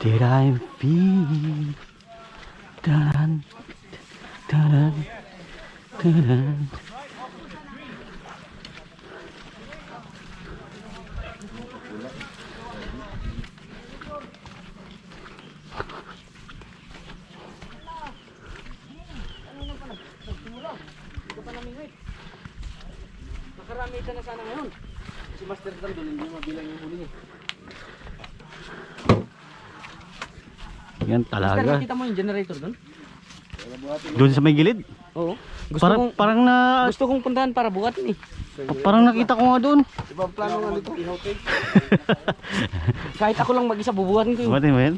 Did I feel? Taran, taran, taran. Nakaramitan na sana ngayon. Si Master Tandol hindi mabilang yung huli niya. Yan Master, talaga. nakita mo yung generator doon? Doon sa may gilid. Oo. Gusto kong puntahan para buhatin eh. Parang nakita ko nga doon. Ibang plano nga dito. Kahit ako lang mag-isa bubuhatin ko yun. Buhatin mo yan?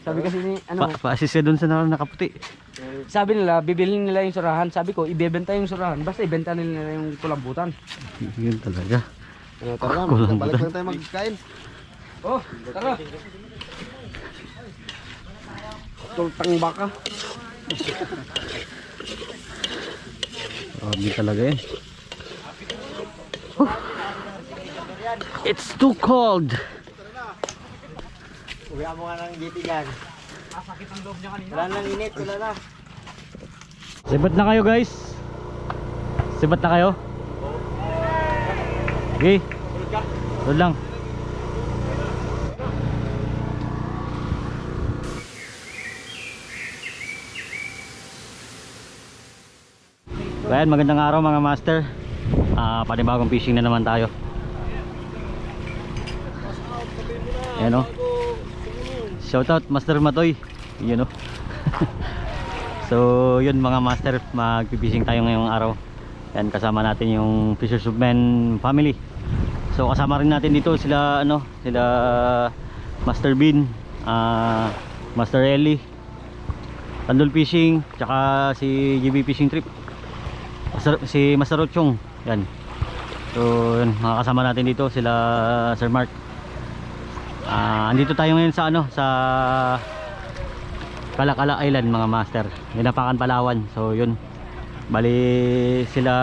Sabi kasi ni Pa-assist ka doon sa nakaputi. sabi nila bibilhin nila yung surahan. Sabi ko ibebenta yung surahan. Basta ibenta nila yung kulambutan. Yun talaga. Tara, Kulang balik ba? lang tayo magkain. Oh, tara. Tultang baka. Grabe talaga eh. It's too cold. Uwihan mo nga ng gitigan. Sakit ang loob niya kanina. Wala nang init, wala na. Sibat na kayo guys. Sibat na kayo. Okay. Tulad lang. Ayan, magandang araw mga master. Panibagong fishing na naman tayo. Ayan o. Shoutout Master Matoy. Yun o. So yun mga master, magpipishing tayo ngayong araw. Yan, kasama natin yung Fishers of Men family. So kasama rin natin dito sila sila Master Bean, Master Ellie, Tandol Fishing, tsaka si GB Fishing Trip, si Master Ochong. Yan. So yun, mga kasama natin dito sila Sir Mark. Andito tayo ngayon sa sa Kalakala Island mga master, Ginapakan, Palawan. So yun, bali sila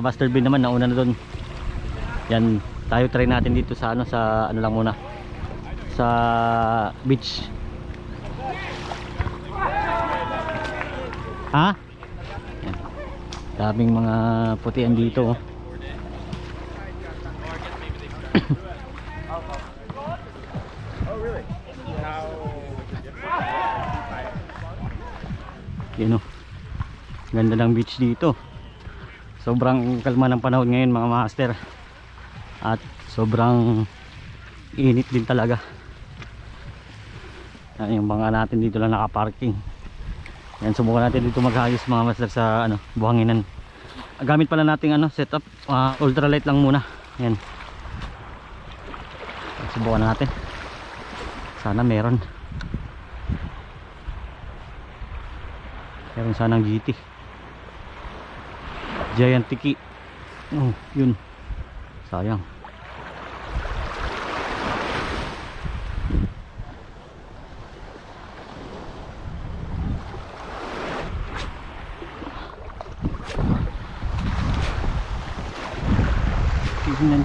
Master Bean naman nauna na doon. Yan, tayo try natin dito sa sa lang muna, sa beach. Ha? Yan. Daming mga putian dito. Yun o, ganda ng beach dito. Sobrang kalma ng panahon ngayon mga master. At sobrang init din talaga. Yan yung mga natin dito lang nakaparking. Yan, subukan natin dito maghagis mga master sa buhanginan. Gamit pala nating setup, ultralight lang muna. Yan, subukan natin. Sana meron sanang GT Giant Tiki. Oh yun, sayang.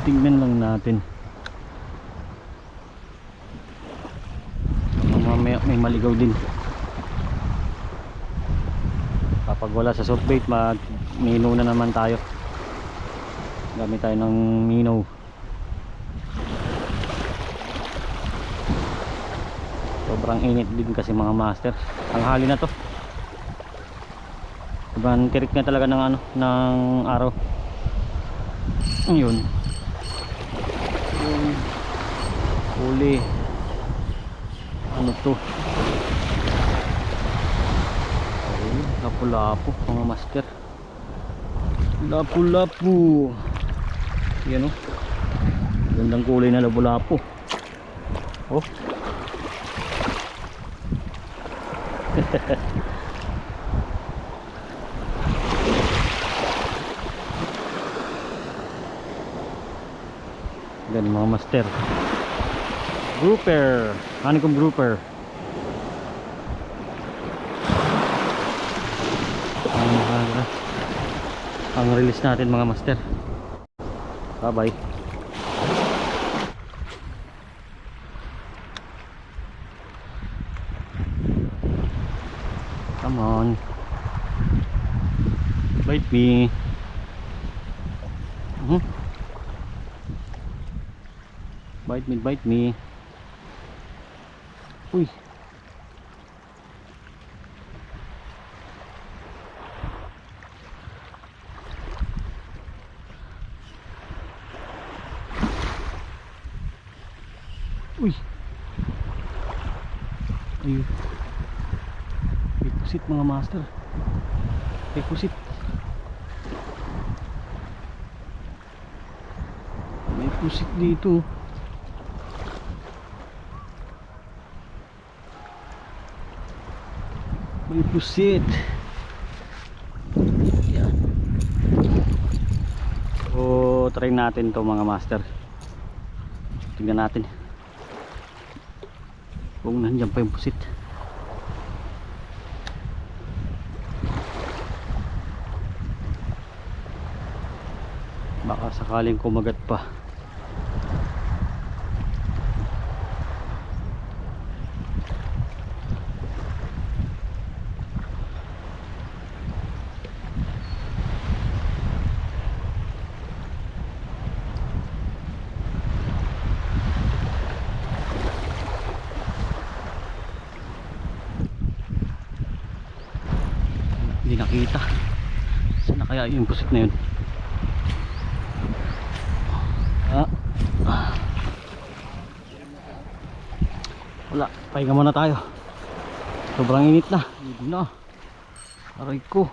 Tignan lang natin. Mamaya may maligaw din. Kapag wala sa soft bait, mag-mino na naman tayo. Gamit tayo ng mino. Sobrang init din kasi mga master. Ang hali na to. Sobrang tirik na talaga ng ng araw. Yun. Huli. Ano to? Lapu-lapu mga master. Lapu-lapu. Yan o. Gandang kulay na lapu-lapu. Oh. Yan mga master. Grouper. Honeycomb grouper. Ang release natin mga master. Bye bye. me. Bite me. Uy. Uy. Ayun. May pusit mga master. May pusit. May pusit dito. May pusit. Yan. So, try natin to mga master. Tingnan natin kung nandiyan pa yung pusit. Baka sakaling kumagat pa. Hindi nakita. Saan na kaya yung pusit na yun? Wala, pahinga muna tayo. Sobrang init na. Hindi na. Aray ko.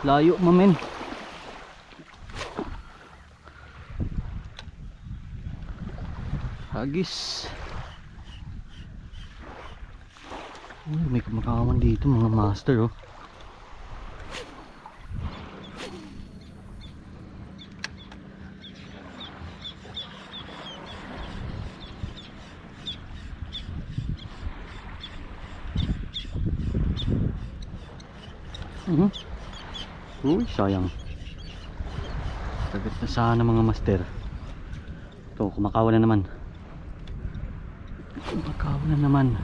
Layo mamen. Hagis. Uy, may kumakawan dito mga master oh. Uy, sayang. Tagat na sana mga master. Ito, kumakawan na naman. Kumakawan na naman.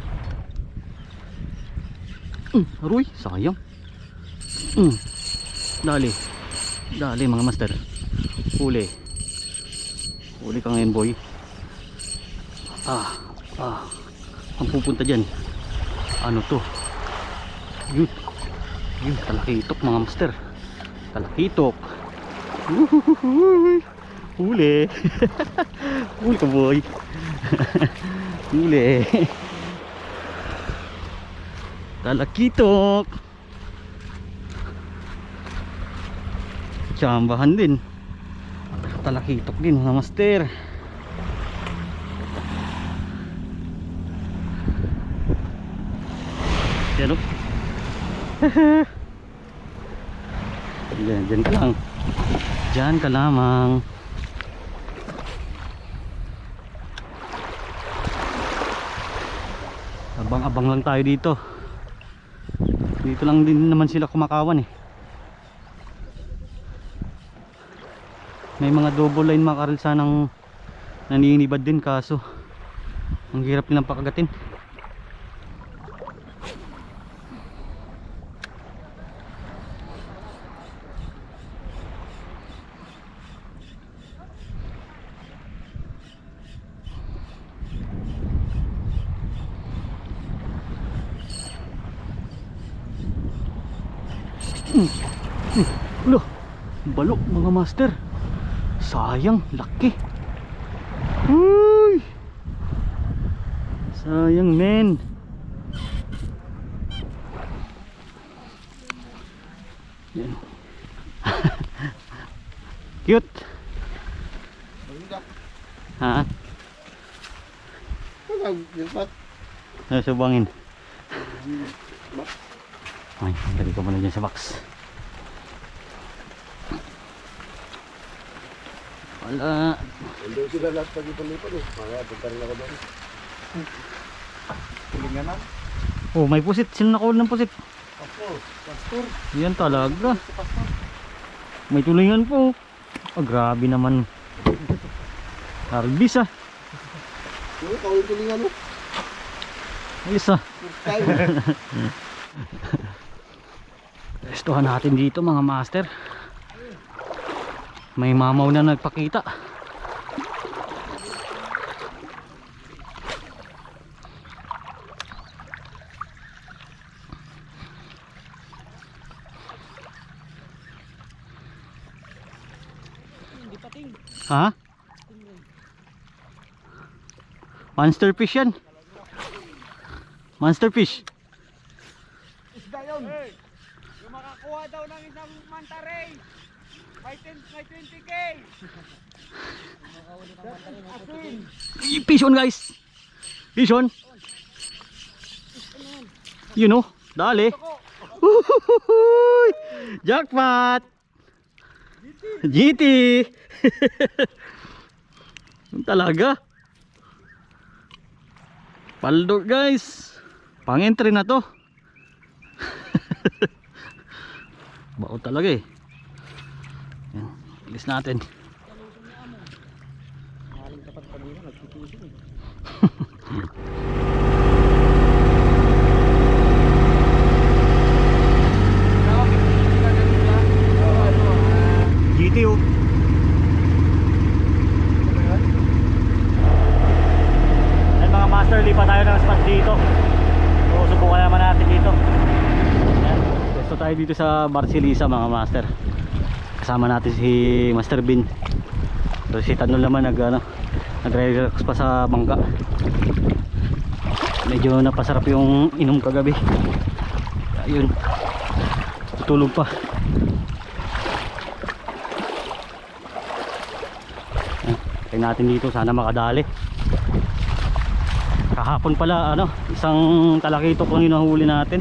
Aroy, sayang. Dali. Dali mga master. Huli. Huli ka ngayon boy. Ang pupunta dyan. Ano to? Yun. Yun, talakitok mga master. Talakitok. Huli. Huli ka boy. Huli. Talakitok. Tsambahan din. Talakitok din mga master. Yan o. Diyan ka lang. Diyan ka lamang. Abang-abang lang tayo dito. Dito lang din naman sila kumakawan eh. May mga double line makaril sanang naninibad din kaso ang hirap nilang pakagatin. Ulo, balok mga master. Sayang, laki. Uy, sayang men. Yan. Cute. Ha? Subangin. Ay, lagi ko muna dyan sa box. Wala. Hindi sila lahat pag-ipon-ipon eh. Mga punta rin ako doon. Tulingan na. Oh, may pusit. Sino nakawal ng pusit? Pastor. Yan talaga. May tulingan po. Oh, grabe naman. Harbis ah. Uy, kawal tulingan mo. Ayos ah. Pwestuhan natin dito mga master. May mamaw na nagpakita. Ha? Monster fish yan. Monster fish. Isda yun. Hey, yung makakuha daw ng isang mantaray, may 20K. Asin. Fish on guys. Fish on. You know, dali. Uhuhuhuy! Jackpot. GT. Talaga. Paldo guys. Pang-entry na to. Bao talaga eh. Yan, ilis natin. GTO. Ay mga master, lipat tayo ng spot dito. So subukan naman natin dito. Ayan, gusto tayo dito sa Barcelisa mga master. Kasama natin si Master Bin. So si Tanol naman nagre-relax pa sa bangka. Medyo napasarap yung inom kagabi. Ayun, tutulog pa. Kaya natin dito, sana makadali. Kahapon pala isang talakitok lang hinahuli natin.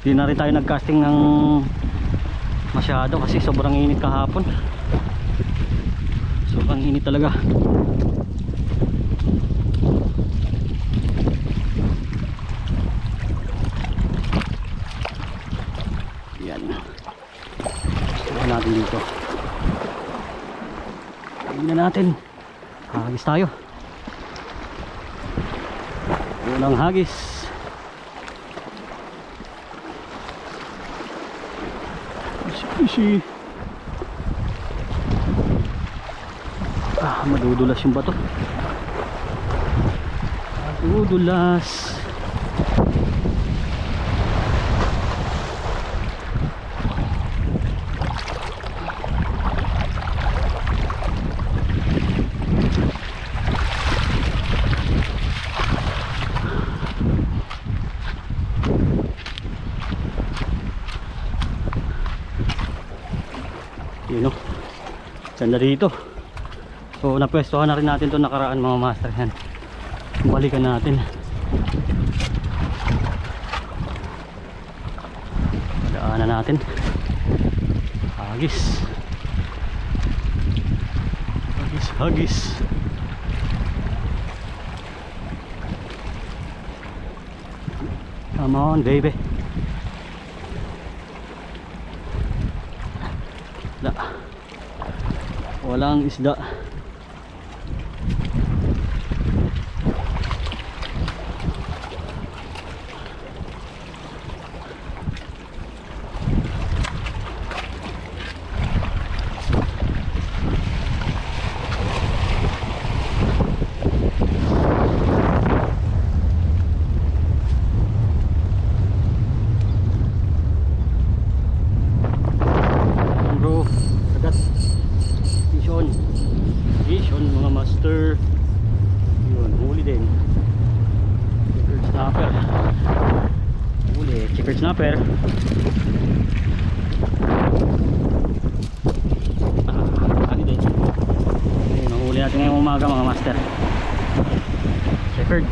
Hindi na rin tayo nagcasting ng masyado kasi sobrang init kahapon. Sobrang init talaga. Yan. Subukan natin dito. Tingnan natin. Hagis tayo. Unang hagis. Fishy. Madudulas yung bato. Madudulas. Yun o, ganda dito. So napwestuhan na rin natin ito nakaraan mga master. Yan, balikan natin. Daanan natin. Hagis. Hagis, hagis. Come on baby. Walang isda. Bro, agad. Vision mga master. Yun, huli din. Checkered snapper. Huli, checkered snapper. Huli din. Ayun, nahuli natin ngayong umaga mga master. Checkered.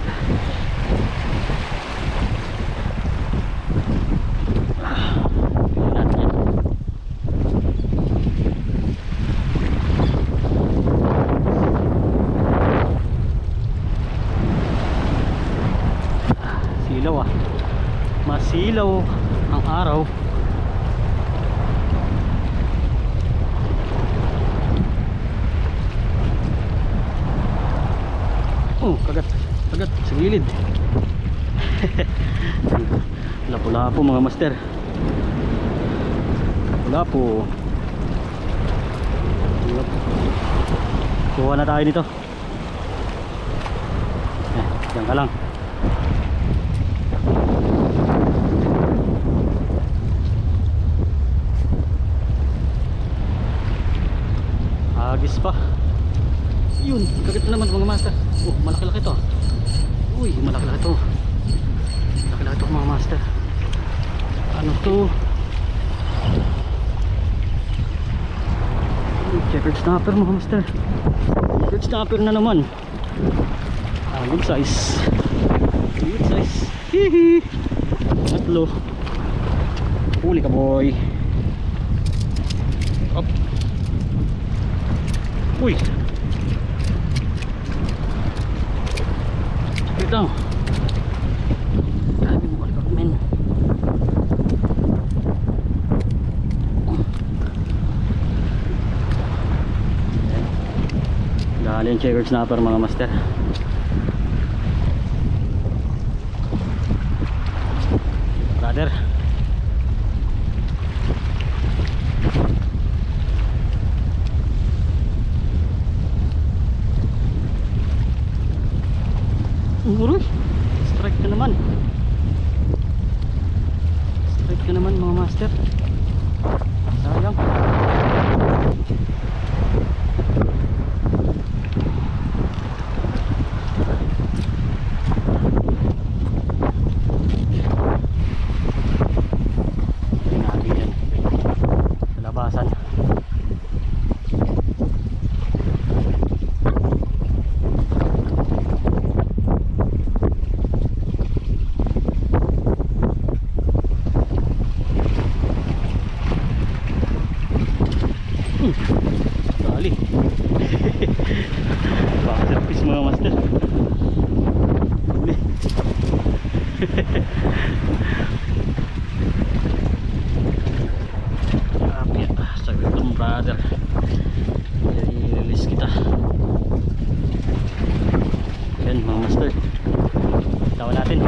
Masilaw ang araw. Oh, kagat sa gilid. Lapo-lapo mga master. Lapo. Kuha na tayo nito. Diyan ka lang. Agis pa. Yun, kagit na naman mga master. Oh, malaki-laki to. Uy, malaki-laki to. Malaki-laki to mga master. Ano to? Checkered snapper mga master. Checkered snapper na naman. Good size. Good size. Hihi. Tatlo. Huli ka boy. Up. Uy. Sakit lang. Grabe mo kalipag men. Dali yung checkered snapper mga master. Brother. Uruy. Strike ka naman. Strike ka naman mga master. Sayang. Dali. Baka service mga master. Dali. Api, saglit itong brother. I-release kita. Yan mga master. Tawa natin.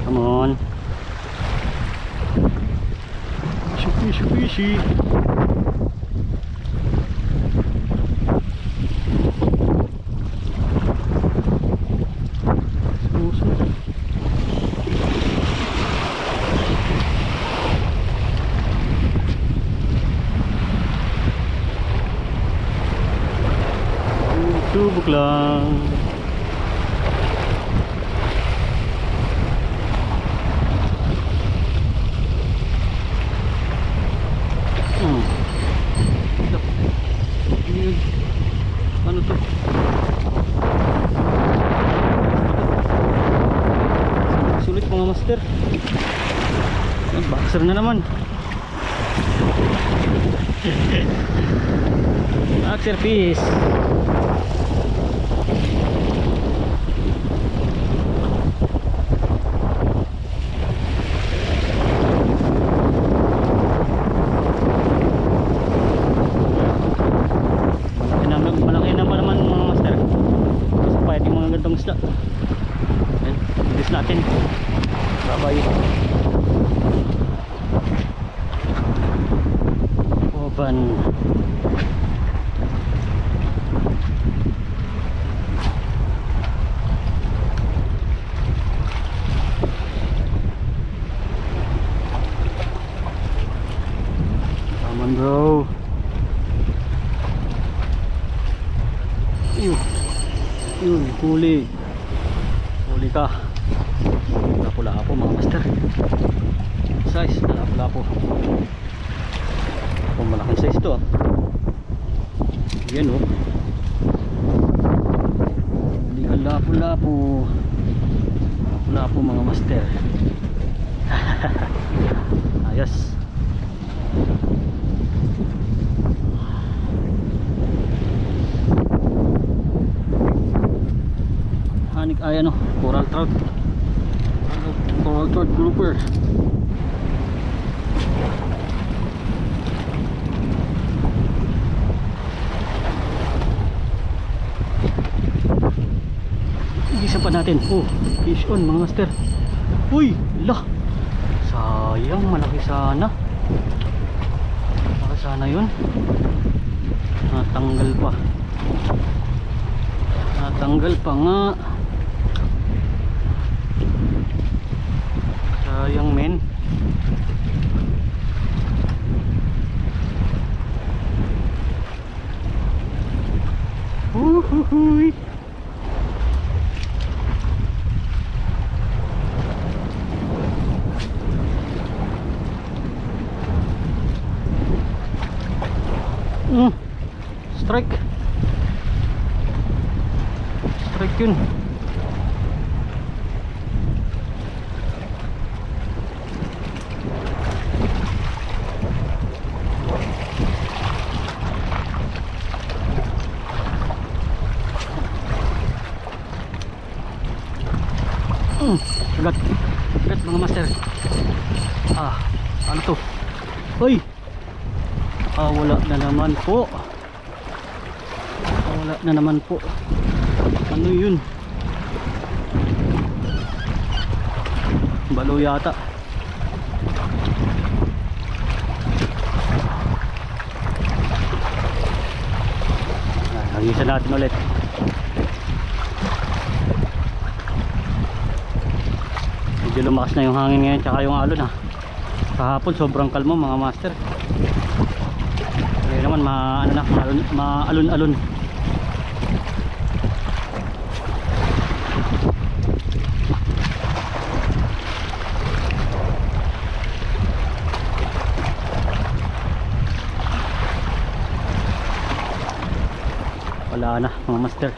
Come on. Fishy, fishy. Subok lang. Ano to? Sulit mga master. Boxer na naman. Boxer piece. Malaki naman mga master. Kasi pwede yung mga gantong isda. Ayan, bilis natin. Bye-bye. Open. Come on bro. Yun, huli. Huli ka. Lapu-lapu mga master. Size na lapu-lapu. Oh, malaking size to ah. Yan oh. Huli ka lapu-lapu. Lapu-lapu mga master. Ayos. Oceanic ay ano, coral trout. Coral trout grouper. Isa pa natin. Oh, fish on mga master. Uy, lah. Sayang, malaki sana. Malaki sana yun. Natanggal pa. Natanggal pa nga. Sayang men. Uhuhuy. Strike. Strike yun. Agad. Agad mga master. Ano to? Uy. Wala na naman po. Wala na naman po. Ano yun? Balo yata. Hagisan natin ulit. Medyo lumakas na yung hangin ngayon tsaka yung alon ha. Kahapon sobrang kalmo mga master. Ngayon naman maalon-alon. Wala na mga master.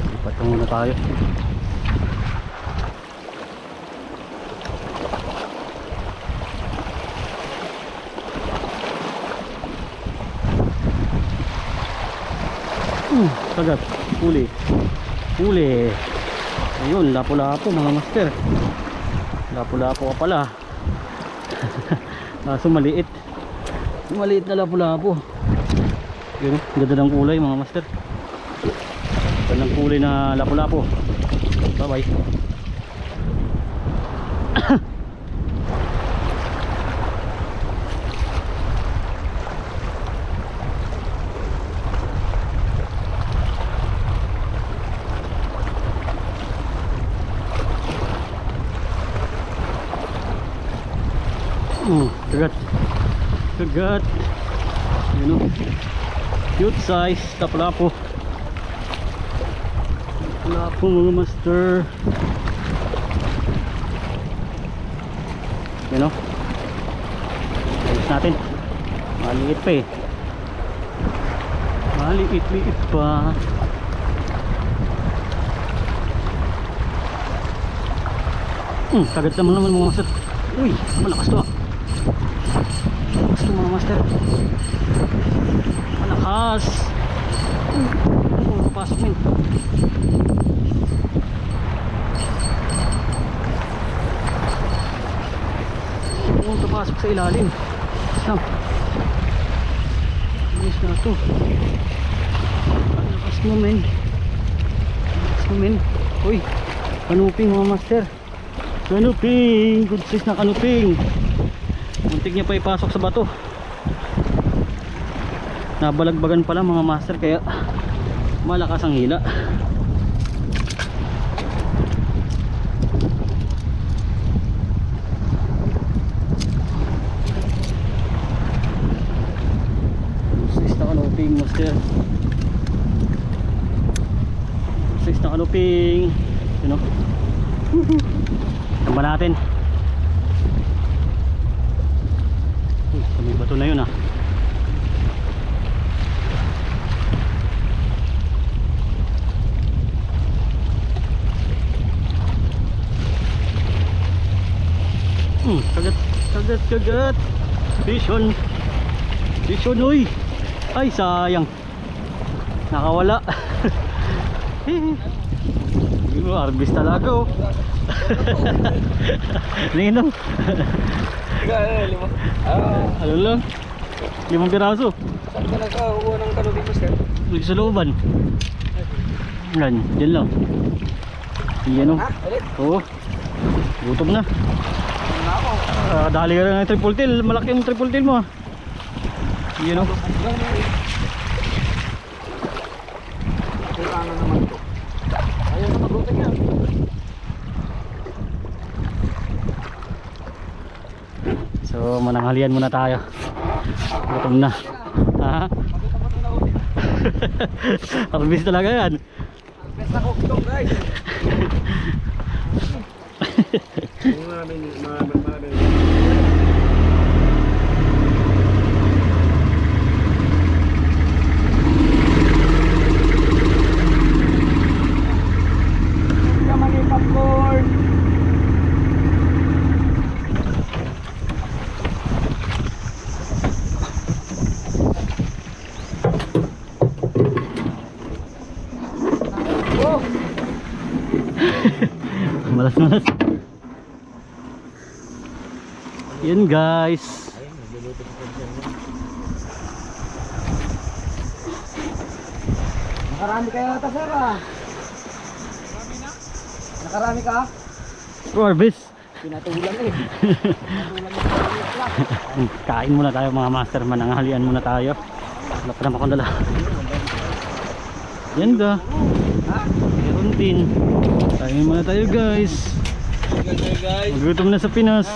Lipat muna tayo. Kagat, huli. Huli. Ayun, lapo-lapo mga master. Lapo-lapo ka pala. Kaso maliit. Maliit na lapo-lapo. Yun, ganda ng kulay mga master. Ganda ng kulay na lapo-lapo. Bye bye. Kagat. Kagat. Yun o. Cute size. Lapo-lapo. Lapo mga master. Yun o. Ayos natin. Maliit pa eh. Maliit-liit pa. Kagat naman mga master. Uy, malakas to ah. Malakas to mga master. Malakas. Papasok min. Papasok sa ilalim. Sam. Ayos na to. Malakas mo men. Malakas mo men. Uy, kanuping mga master. Kanuping. Good size na kanuping. Muntik niya pa ipasok sa bato. Nabalagbagan pala mga master kaya malakas ang hila. Size na kanuping master. Size na kanuping. You know? Tamba natin. May bato na yun ah. Kagat, kagat, kagat. Fish on. Fish on, uy. Ay sayang. Nakawala. Arbis talaga oh. Ninong. Lima. Ah, Ano lang? 5 piraso. saan ka nakakuha ng kanubing master? Sa looban. Yan, dyan lang. Yan oh. Ulit. Oo. Gutom na. Ano ako? Dali ka na ng triple tail. Malaki yung triple tail mo ah. Yan oh. Kailangan naman ito. Ayaw na mag-utang yan. So mananghalian muna tayo. Gutom na. Ha? Arbis talaga yan. Best na kukitong guys. Maraming. Naman yung popcorn. Oh! Malas-malas. Yan guys. Nakarami kaya ata sir ah. Nakarami ka? Arbis. Pinatulan eh. Kain muna tayo mga master. Mananghalian muna tayo. Wala pa naman akong dala. Yan ga. Meron din. Kain muna tayo guys. Gutom na sa Pinas.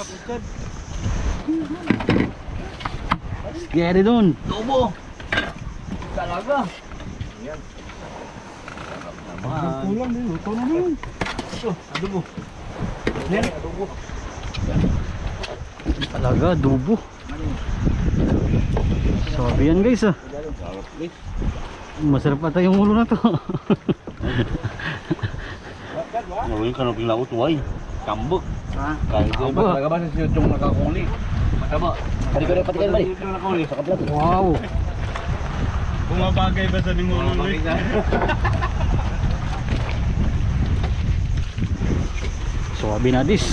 Scary doon. Tubo. Talaga. Kulang din. Ito na yun. Adobo. Adobo. Talaga, adobo. Sabi yan guys ah. Masarap ata yung ulo na to. Ngayon ka na pila utuay. Kambok. Ha? Kahit Aba. iba talaga ba sa yung nakakuli? Mataba. Pati ko na patikan balik. Yung nakakuli sa kaplat. Wow. Bumabagay ba sa limunon mo? Sabi na this.